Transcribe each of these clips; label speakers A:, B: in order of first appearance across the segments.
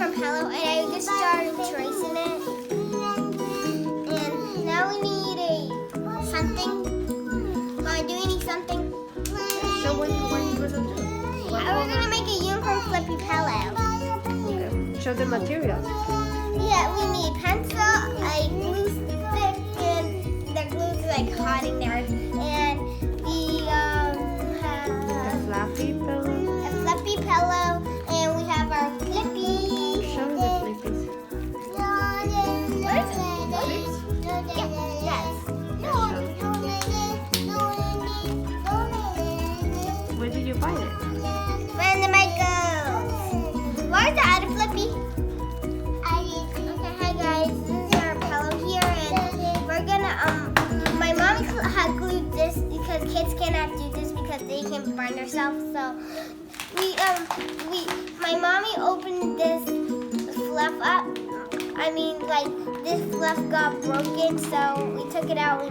A: unicorn pillow, and I just started tracing it. And now we need something. Do we need something?
B: So what are you gonna do?
A: We're gonna make a unicorn flippy pillow.
B: Okay. Show the materials.
A: Yeah, we need pencil, a glue stick, and the glue's like hot in there, and
B: A fluffy pillow.
A: a fluffy pillow, and we have our flippy.
B: Show the flippies.
A: What is it? Yeah, yes.
B: Where did you buy it?
A: When the mic goes. Where's the other flippy? Okay, hi guys. This is our pillow here, and we're gonna my mom had glued this because kids cannot do this because they can burn themselves. So my mommy opened this fluff up. I mean, like this fluff got broken, so we took it out.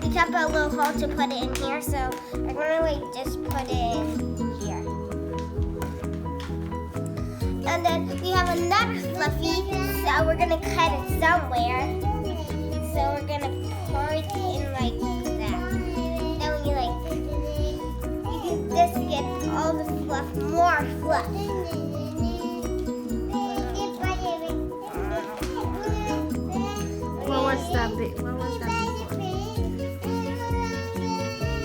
A: We kept a little hole to put it in here. So I'm gonna like just put it in here. And then we have another fluffy, so we're gonna cut it somewhere. So we're gonna pour it in like that. Then we use this to get all the fluff, more fluff.
B: What was that before?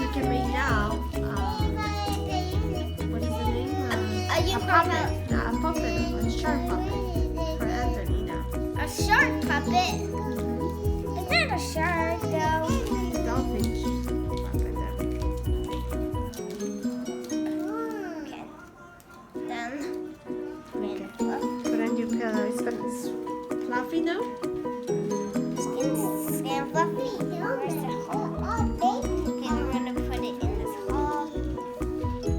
B: You can make now. What is the name?
A: A
B: A
A: unicorn
B: puppet. No, a puppet. A shark puppet for Anthony now.
A: A shark puppet. It's not a shark though.
B: Dolphin puppet.
A: Okay. Done.
B: Okay. Put on your pillow. It's fluffy now.
A: Skin fluffy. Where's the hole? Okay, we're gonna put it in this hole.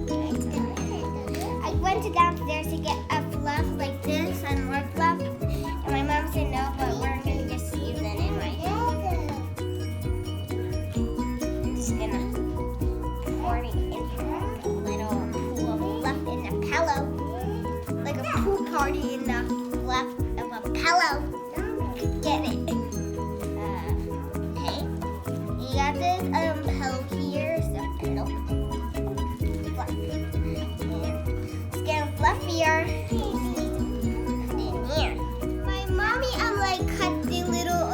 A: Okay. I went downstairs to get a fluff like this and more fluff, and my mom said no, but we're gonna just use it anyway. I'm just gonna pour it in here like a little pool of fluff in the pillow, like a pool party in the fluff of a pillow. Get it. Okay. You got this pillow here. So pillow. Fluff. And skin fluffier. Put it in here. My mommy like cut the little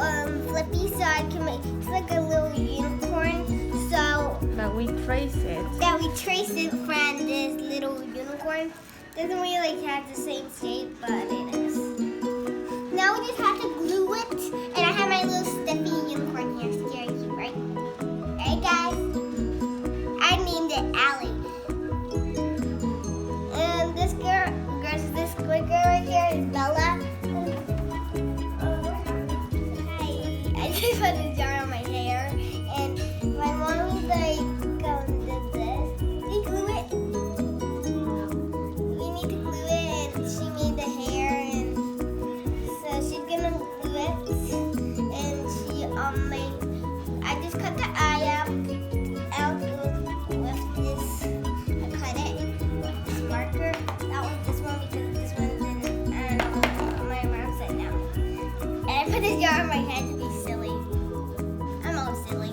A: flippy so I can make it's like a little unicorn. So
B: But we trace it.
A: that we trace it from this little unicorn. Doesn't really like have the same shape, but it is. Now we just have to glue it, and I have my little stuffy unicorn here. Scary cute, right? Right, guys? I named it Allie. And this girl, this quick girl right here is Bella. Hi. I just put a jar on my hair, and my mom's like, did this. We glue it. We need to glue it, and she made the hair, and so she's gonna glue it, and she made. I just cut the eye out with this. I cut it with this marker. That was this one because this one's in. And my mom said no. And I put this jar on my head to be silly. I'm all silly.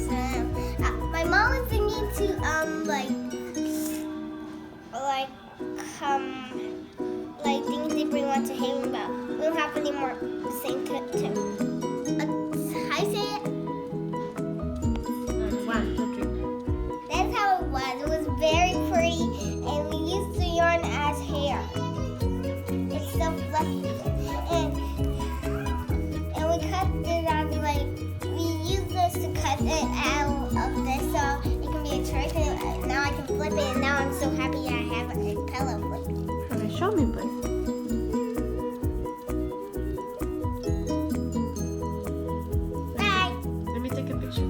A: So my mom was thinking to like things they bring on to Haven, but we don't have any more same to how you say it?
B: 1, 2, 3.
A: That's how it was. It was very pretty, and we used the yarn as hair. It's so fluffy, and we cut it out like we use this to cut it out of this so it can be a trick. And now I can flip it, and now I'm so happy I have a pillow flip.
B: Okay, show me, please.
A: Bye.
B: Let me take a picture.